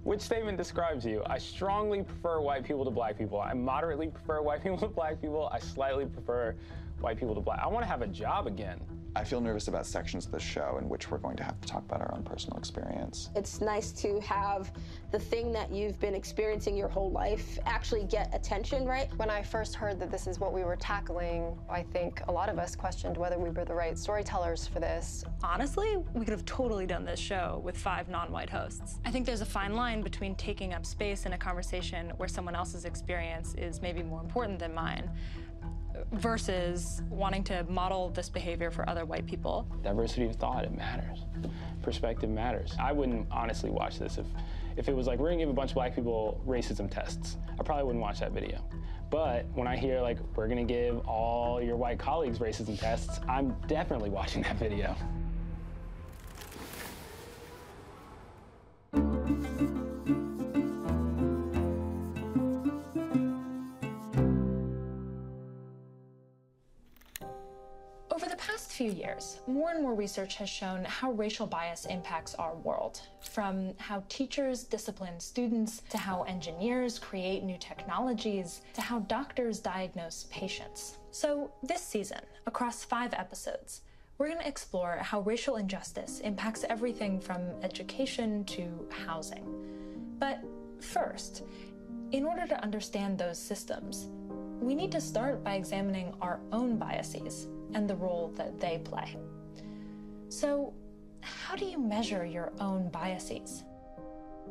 Which statement describes you? I strongly prefer white people to black people. I moderately prefer white people to black people. I slightly prefer white people to black. I want to have a job again. I feel nervous about sections of the show in which we're going to have to talk about our own personal experience. It's nice to have the thing that you've been experiencing your whole life actually get attention, right? When I first heard that this is what we were tackling, I think a lot of us questioned whether we were the right storytellers for this. Honestly, we could have totally done this show with 5 non-white hosts. I think there's a fine line between taking up space in a conversation where someone else's experience is maybe more important than mine, versus wanting to model this behavior for other white people. Diversity of thought, it matters. Perspective matters. I wouldn't honestly watch this if it was like, we're gonna give a bunch of black people racism tests. I probably wouldn't watch that video. But when I hear like, we're gonna give all your white colleagues racism tests, I'm definitely watching that video. Over the past few years, more and more research has shown how racial bias impacts our world. From how teachers discipline students, to how engineers create new technologies, to how doctors diagnose patients. So this season, across 5 episodes, we're going to explore how racial injustice impacts everything from education to housing. But first, in order to understand those systems, we need to start by examining our own biases and the role that they play. So, how do you measure your own biases?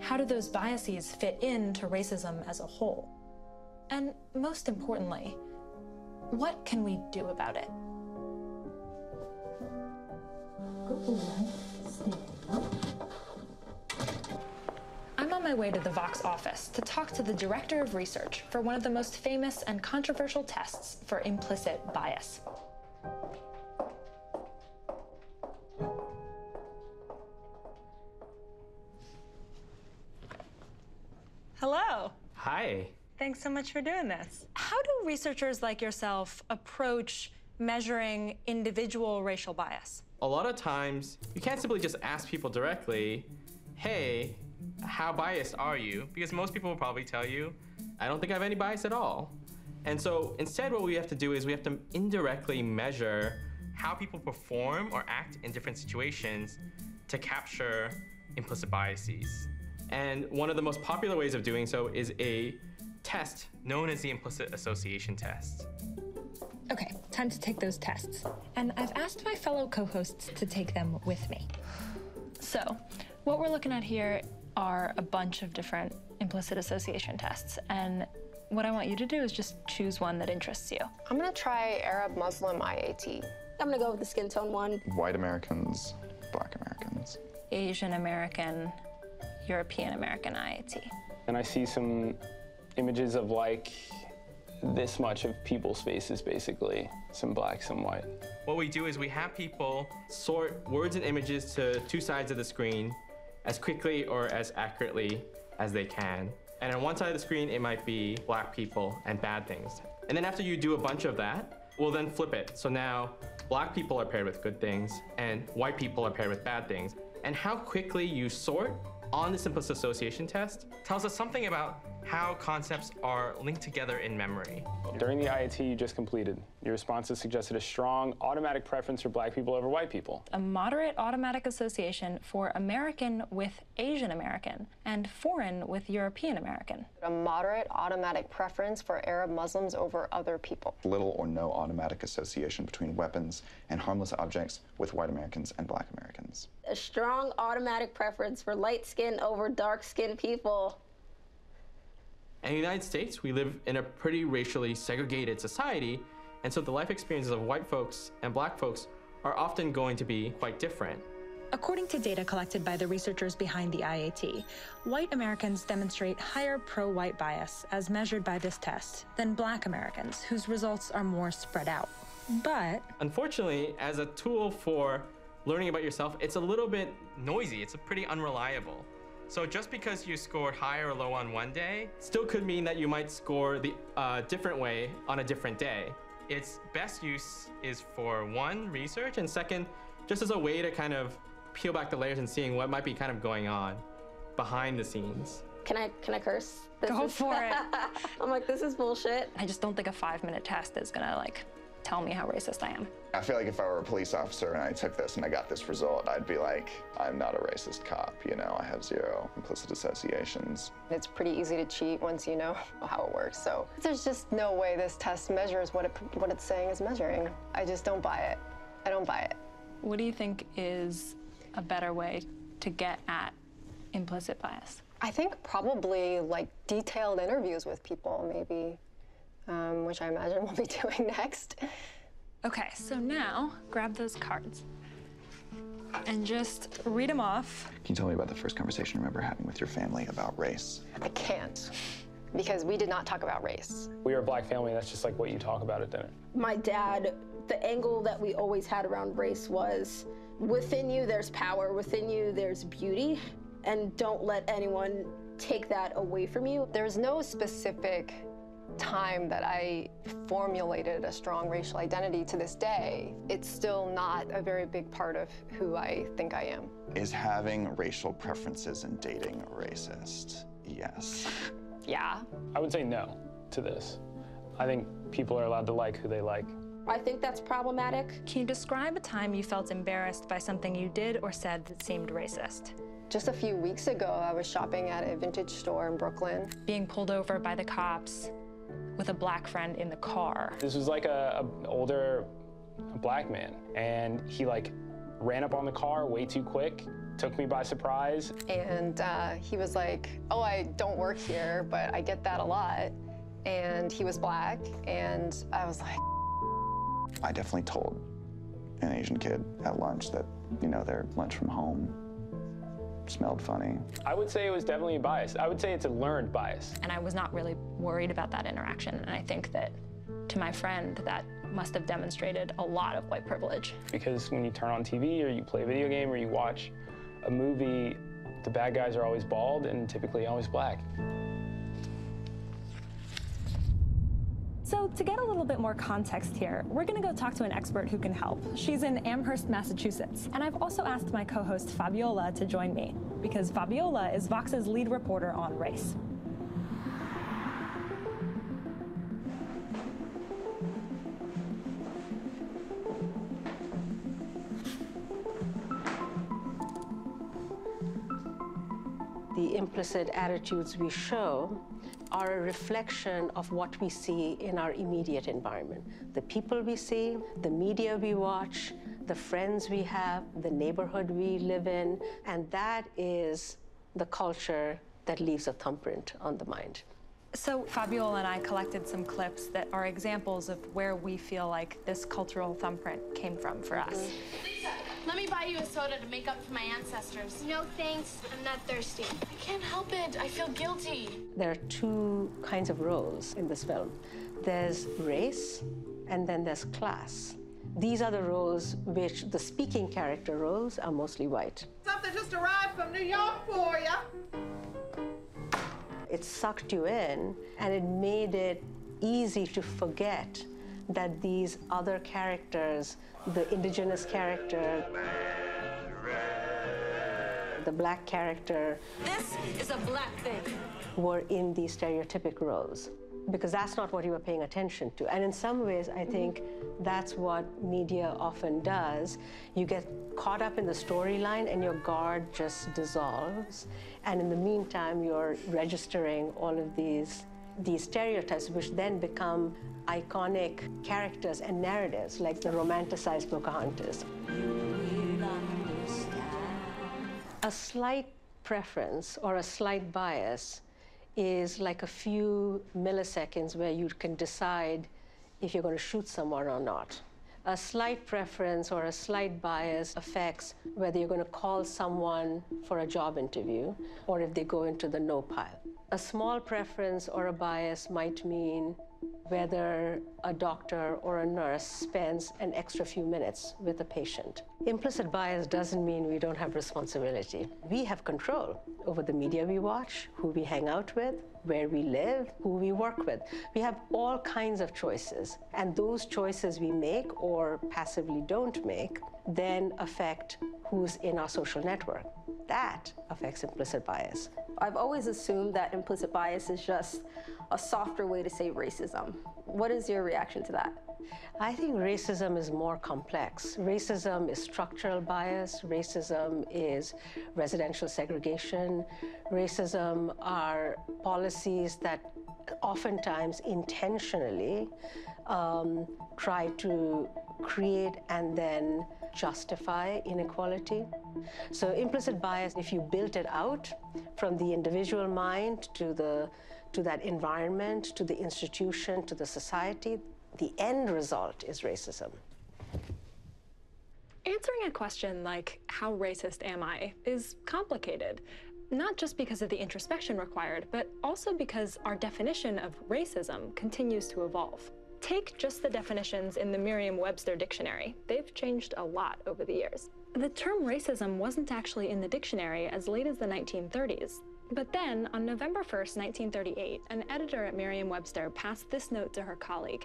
How do those biases fit into racism as a whole? And most importantly, what can we do about it? I'm on my way to the Vox office to talk to the director of research for one of the most famous and controversial tests for implicit bias. Hello. Hi. Thanks so much for doing this. How do researchers like yourself approach measuring individual racial bias? A lot of times, you can't simply just ask people directly, hey, how biased are you? Because most people will probably tell you, I don't think I have any bias at all. And so instead what we have to do is we have to indirectly measure how people perform or act in different situations to capture implicit biases. And one of the most popular ways of doing so is a test known as the implicit association test. Okay, time to take those tests. And I've asked my fellow co-hosts to take them with me. So, what we're looking at here are a bunch of different implicit association tests. And what I want you to do is just choose one that interests you. I'm gonna try Arab Muslim IAT. I'm gonna go with the skin tone one. White Americans, black Americans. Asian American, European American IAT. And I see some images of like this much of people's faces, basically. Some black, some white. What we do is we have people sort words and images to 2 sides of the screen as quickly or as accurately as they can. And on one side of the screen, it might be black people and bad things. And then after you do a bunch of that, we'll then flip it. So now black people are paired with good things and white people are paired with bad things. And how quickly you sort on this implicit association test tells us something about how concepts are linked together in memory. During the IAT you just completed, your responses suggested a strong automatic preference for black people over white people. A moderate automatic association for American with Asian American and foreign with European American. A moderate automatic preference for Arab Muslims over other people. Little or no automatic association between weapons and harmless objects with white Americans and black Americans. A strong automatic preference for light skin over dark skinned people. In the United States, we live in a pretty racially segregated society, and so the life experiences of white folks and black folks are often going to be quite different. According to data collected by the researchers behind the IAT, white Americans demonstrate higher pro-white bias as measured by this test than black Americans, whose results are more spread out. But unfortunately, as a tool for learning about yourself, it's a little bit noisy. It's pretty unreliable. So just because you scored high or low on one day, still could mean that you might score the different way on a different day. Its best use is for 1, research, and 2, just as a way to kind of peel back the layers and seeing what might be kind of going on. behind the scenes. Can I curse? Go for it. I'm like, this is bullshit. I just don't think a 5-minute test is gonna like tell me how racist I am. I feel like if I were a police officer and I took this and I got this result, I'd be like, I'm not a racist cop, you know, I have zero implicit associations. It's pretty easy to cheat once you know how it works. So there's just no way this test measures what it's saying is measuring. I just don't buy it. I don't buy it. What do you think is a better way to get at implicit bias? I think probably like detailed interviews with people, maybe, which I imagine we'll be doing next. Okay, so now grab those cards and just read them off. Can you tell me about the first conversation you remember having with your family about race? I can't, because we did not talk about race. We are a black family, that's just like what you talk about at dinner. My dad, the angle that we always had around race was, within you there's power, within you there's beauty, and don't let anyone take that away from you. There's no specific time that I formulated a strong racial identity to this day. It's still not a very big part of who I think I am. Is having racial preferences in dating racist? Yes. Yeah. I would say no to this. I think people are allowed to like who they like. I think that's problematic. Can you describe a time you felt embarrassed by something you did or said that seemed racist? Just a few weeks ago, I was shopping at a vintage store in Brooklyn. Being pulled over by the cops with a black friend in the car. This was like a older black man, and he like ran up on the car way too quick, took me by surprise. And he was like, oh, I don't work here, but I get that a lot. And he was black, and I was like... I definitely told an Asian kid at lunch that, you know, their lunch from home smelled funny. I would say it was definitely a bias. I would say it's a learned bias. And I was not really worried about that interaction. And I think that to my friend, that must have demonstrated a lot of white privilege. Because when you turn on TV or you play a video game or you watch a movie, the bad guys are always bald and typically always black. So to get a little bit more context here, we're gonna go talk to an expert who can help. She's in Amherst, Massachusetts. And I've also asked my co-host Fabiola to join me, because Fabiola is Vox's lead reporter on race. The implicit attitudes we show are a reflection of what we see in our immediate environment. The people we see, the media we watch, the friends we have, the neighborhood we live in, and that is the culture that leaves a thumbprint on the mind. So Fabiola and I collected some clips that are examples of where we feel like this cultural thumbprint came from for us. Lisa, let me buy you a soda to make up for my ancestors. No thanks, I'm not thirsty. I can't help it, I feel guilty. There are two kinds of roles in this film. There's race, and then there's class. These are the roles which the speaking character roles are mostly white. Something just arrived from New York for you. It sucked you in, and it made it easy to forget that these other characters, the indigenous character, the black character, This is a black thing. were in these stereotypic roles, because that's not what you were paying attention to. And in some ways, I think that's what media often does. You get caught up in the storyline and your guard just dissolves. And in the meantime, you're registering all of these stereotypes, which then become iconic characters and narratives, like the romanticized Pocahontas. A slight preference or a slight bias is like a few milliseconds where you can decide if you're going to shoot someone or not. A slight preference or a slight bias affects whether you're going to call someone for a job interview or if they go into the no pile. A small preference or a bias might mean whether a doctor or a nurse spends an extra few minutes with a patient. Implicit bias doesn't mean we don't have responsibility. We have control over the media we watch, who we hang out with, where we live, who we work with. We have all kinds of choices, and those choices we make or passively don't make then affect who's in our social network. That affects implicit bias. I've always assumed that implicit bias is just a softer way to say racism. What is your reaction to that? I think racism is more complex. Racism is structural bias. Racism is residential segregation. Racism are policies that oftentimes intentionally try to create and then justify inequality. So implicit bias, if you built it out from the individual mind to that environment, to the institution, to the society, the end result is racism. Answering a question like, how racist am I, is complicated, not just because of the introspection required, but also because our definition of racism continues to evolve. Take just the definitions in the Merriam-Webster dictionary. They've changed a lot over the years. The term racism wasn't actually in the dictionary as late as the 1930s. But then, on November 1st, 1938, an editor at Merriam-Webster passed this note to her colleague.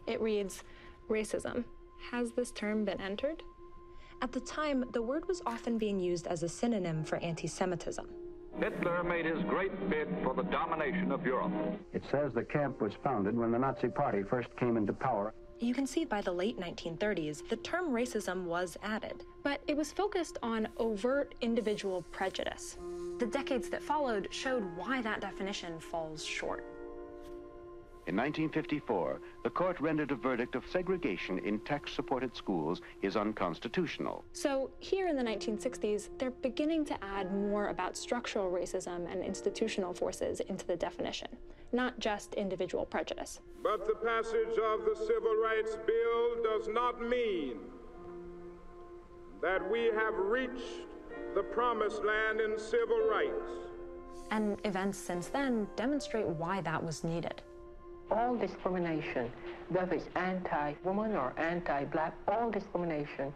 It reads, "Racism. Has this term been entered?" At the time, the word was often being used as a synonym for anti-Semitism. Hitler made his great bid for the domination of Europe. It says the camp was founded when the Nazi Party first came into power. You can see by the late 1930s, the term racism was added, but it was focused on overt individual prejudice. The decades that followed showed why that definition falls short. In 1954, the court rendered a verdict of segregation in tax-supported schools is unconstitutional. So here in the 1960s, they're beginning to add more about structural racism and institutional forces into the definition, not just individual prejudice. But the passage of the Civil Rights Bill does not mean that we have reached the promised land in civil rights. And events since then demonstrate why that was needed. All discrimination, whether it's anti-woman or anti-black, all discrimination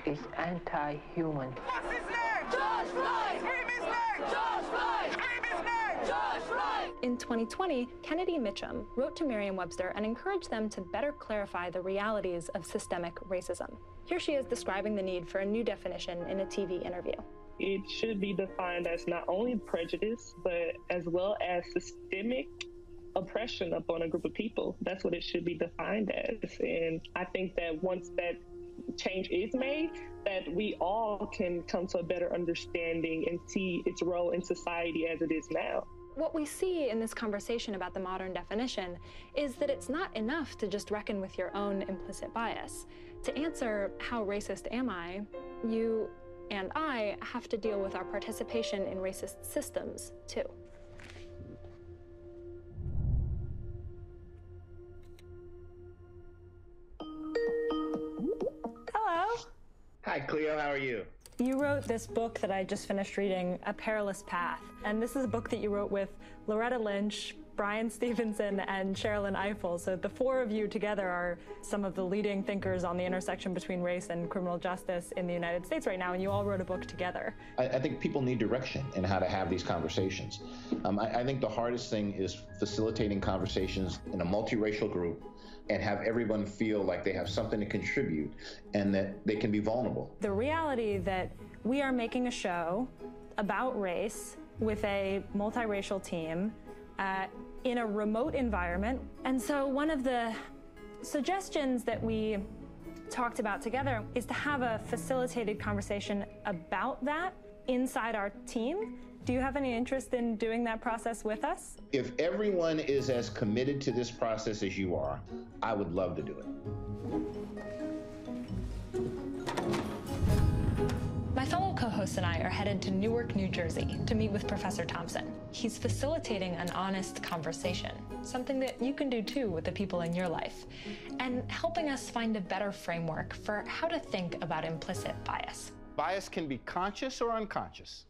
is anti-human. What's his name? George Floyd! Scream his name! George Floyd! Scream his name! George Floyd! In 2020, Kennedy Mitchum wrote to Merriam-Webster and encouraged them to better clarify the realities of systemic racism. Here she is describing the need for a new definition in a TV interview. It should be defined as not only prejudice, but as well as systemic oppression upon a group of people. That's what it should be defined as. And I think that once that change is made, that we all can come to a better understanding and see its role in society as it is now. What we see in this conversation about the modern definition is that it's not enough to just reckon with your own implicit bias. To answer how racist am I, you and I have to deal with our participation in racist systems too. Hello. Hi, Cleo. How are you? You wrote this book that I just finished reading, A Perilous Path. And this is a book that you wrote with Loretta Lynch, Brian Stevenson, and Sherilyn Ifill. So the four of you together are some of the leading thinkers on the intersection between race and criminal justice in the United States right now, and you all wrote a book together. I think people need direction in how to have these conversations. I think the hardest thing is facilitating conversations in a multiracial group and have everyone feel like they have something to contribute and that they can be vulnerable. The reality that we are making a show about race with a multiracial team in a remote environment. And so one of the suggestions that we talked about together is to have a facilitated conversation about that inside our team. Do you have any interest in doing that process with us? If everyone is as committed to this process as you are, I would love to do it. My fellow co-hosts and I are headed to Newark, New Jersey to meet with Professor Thompson. He's facilitating an honest conversation, something that you can do too with the people in your life, and helping us find a better framework for how to think about implicit bias. Bias can be conscious or unconscious,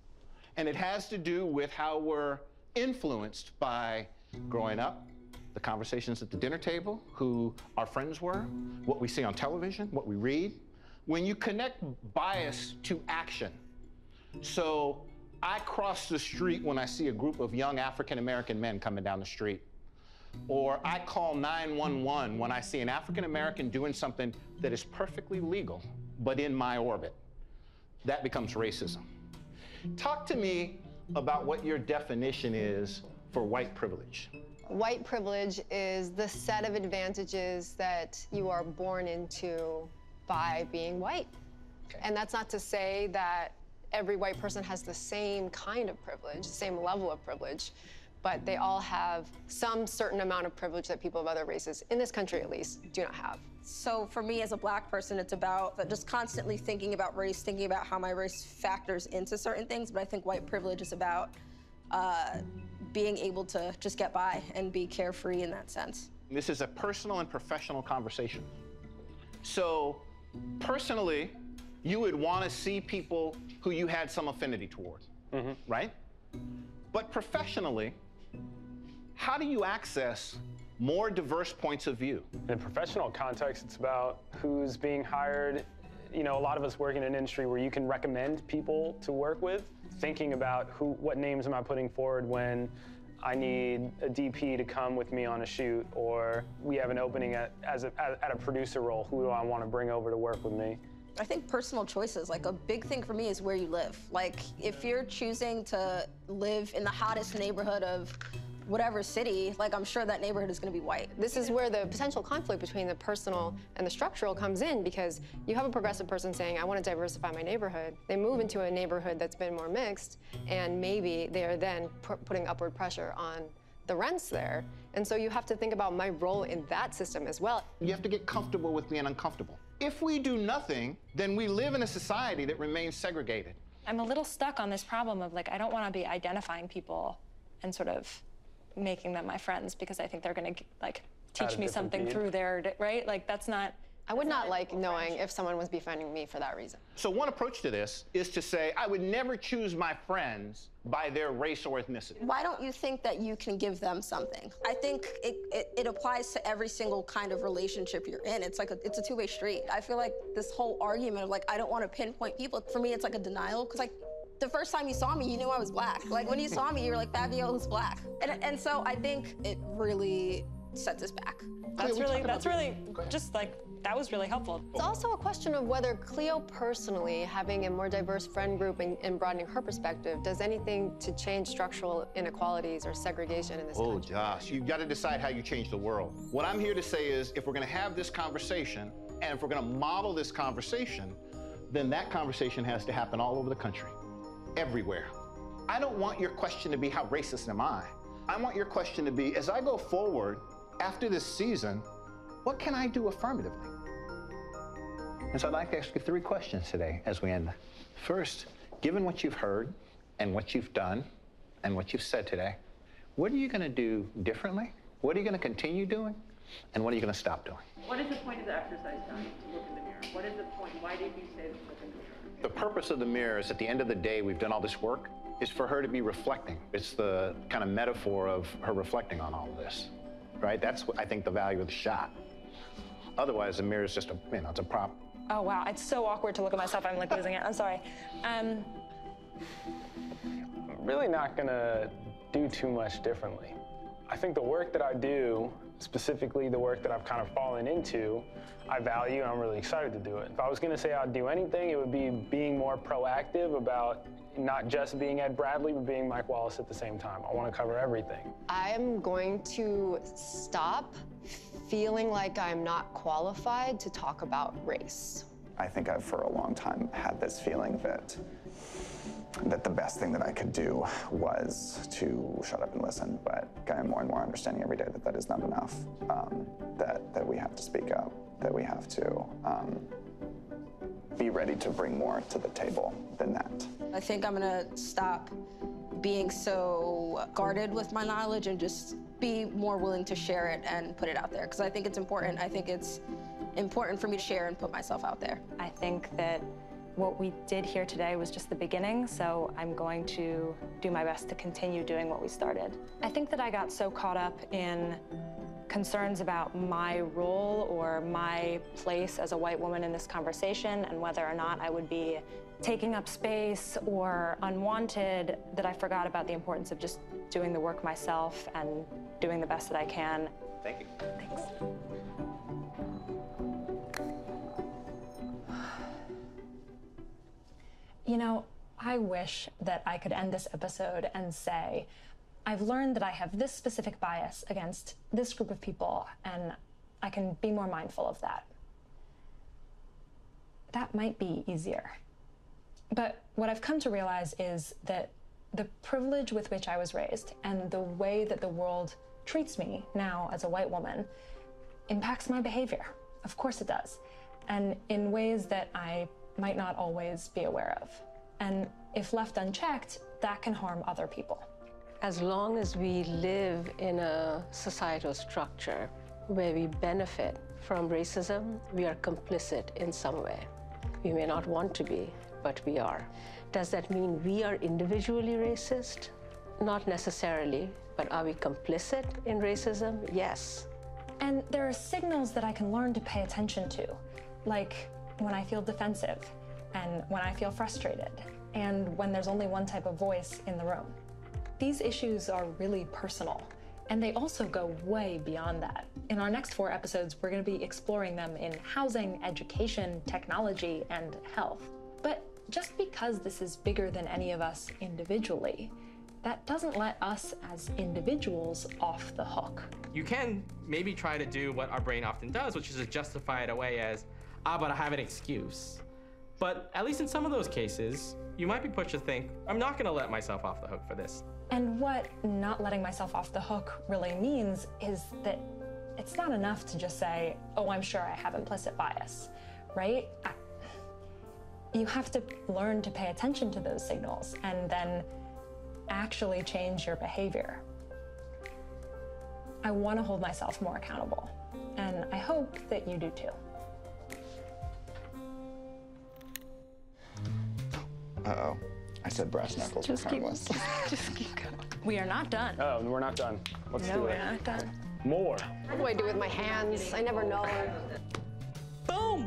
and it has to do with how we're influenced by growing up, the conversations at the dinner table, who our friends were, what we see on television, what we read. When you connect bias to action, so I cross the street when I see a group of young African-American men coming down the street. Or I call 911 when I see an African-American doing something that is perfectly legal, but in my orbit. That becomes racism. Talk to me about what your definition is for white privilege. White privilege is the set of advantages that you are born into by being white. Okay. And that's not to say that every white person has the same kind of privilege, the same level of privilege, but they all have some certain amount of privilege that people of other races, in this country at least, do not have. So for me as a black person, it's about just constantly thinking about race, thinking about how my race factors into certain things, but I think white privilege is about being able to just get by and be carefree in that sense. This is a personal and professional conversation. So personally, you would want to see people who you had some affinity towards, right? But professionally, how do you access more diverse points of view? In a professional context, it's about who's being hired. You know, a lot of us work in an industry where you can recommend people to work with, thinking about what names am I putting forward when I need a DP to come with me on a shoot, or we have an opening at a producer role. Who do I want to bring over to work with me? I think personal choices, like a big thing for me is where you live. Like if you're choosing to live in the hottest neighborhood of whatever city, like I'm sure that neighborhood is gonna be white. This is where the potential conflict between the personal and the structural comes in, because you have a progressive person saying, I want to diversify my neighborhood. They move into a neighborhood that's been more mixed, and maybe they are then putting upward pressure on the rents there. And so you have to think about my role in that system as well. You have to get comfortable with being uncomfortable. If we do nothing, then we live in a society that remains segregated. I'm a little stuck on this problem of like, I don't want to be identifying people and sort of making them my friends, because I think they're going to like teach me something through their, right? Like that's not. I would not like knowing if someone was befriending me for that reason. So one approach to this is to say, I would never choose my friends by their race or ethnicity. Why don't you think that you can give them something? I think it applies to every single kind of relationship you're in. It's like it's a two-way street. I feel like this whole argument of like, I don't want to pinpoint people, for me, it's like a denial, because like, the first time you saw me, you knew I was black. Like when you saw me, you were like, Fabiola's black. And so I think it really sets us back. That's really just like, that was really helpful. It's also a question of whether Cleo personally, having a more diverse friend group and broadening her perspective, does anything to change structural inequalities or segregation in this country. Oh, Josh, you've got to decide how you change the world. What I'm here to say is, if we're going to have this conversation, and if we're going to model this conversation, then that conversation has to happen all over the country, everywhere. I don't want your question to be, how racist am I? I want your question to be, as I go forward after this season, what can I do affirmatively? And so I'd like to ask you 3 questions today as we end. First, given what you've heard and what you've done and what you've said today, what are you going to do differently? What are you going to continue doing? And what are you going to stop doing? What is the point of the exercise, Tony, to look in the mirror? What is the point? Why did you say to look in the mirror? The purpose of the mirror is, at the end of the day, we've done all this work, is for her to be reflecting. It's the kind of metaphor of her reflecting on all of this, right? That's what I think the value of the shot. Otherwise, the mirror is just it's a prop. Oh, wow. It's so awkward to look at myself. I'm like losing it. I'm sorry. I'm really not going to do too much differently. I think the work that I do, specifically the work that I've kind of fallen into, I value, and I'm really excited to do it. If I was going to say I'd do anything, it would be being more proactive about not just being Ed Bradley, but being Mike Wallace at the same time. I want to cover everything. I'm going to stop feeling like I'm not qualified to talk about race. I think I've for a long time had this feeling that the best thing that I could do was to shut up and listen, but I'm more and more understanding every day that that is not enough, that we have to speak up, that we have to be ready to bring more to the table than that. I think I'm gonna stop being so guarded with my knowledge and just be more willing to share it and put it out there, because I think it's important. I think it's important for me to share and put myself out there. I think that what we did here today was just the beginning, so I'm going to do my best to continue doing what we started. I think that I got so caught up in concerns about my role or my place as a white woman in this conversation and whether or not I would be taking up space or unwanted that I forgot about the importance of just doing the work myself and doing the best that I can. Thank you. Thanks. You know, I wish that I could end this episode and say, I've learned that I have this specific bias against this group of people, and I can be more mindful of that. That might be easier. But what I've come to realize is that the privilege with which I was raised and the way that the world treats me now as a white woman impacts my behavior. Of course it does. And in ways that I might not always be aware of. And if left unchecked, that can harm other people. As long as we live in a societal structure where we benefit from racism, we are complicit in some way. We may not want to be, but we are. Does that mean we are individually racist? Not necessarily, but are we complicit in racism? Yes. And there are signals that I can learn to pay attention to, like when I feel defensive, and when I feel frustrated, and when there's only one type of voice in the room. These issues are really personal, and they also go way beyond that. In our next 4 episodes, we're going to be exploring them in housing, education, technology, and health. But just because this is bigger than any of us individually, that doesn't let us as individuals off the hook. You can maybe try to do what our brain often does, which is to justify it away as, but I have an excuse. But at least in some of those cases, you might be pushed to think, I'm not gonna let myself off the hook for this. And what not letting myself off the hook really means is that it's not enough to just say, oh, I'm sure I have implicit bias, right? You have to learn to pay attention to those signals and then actually change your behavior. I want to hold myself more accountable, and I hope that you do too. Uh-oh. I said brass knuckles. Just were harmless. Just keep going. We are not done. Oh, we're not done. Let's do it. No, we're not done. More. What do I do with my hands? I never know. Boom!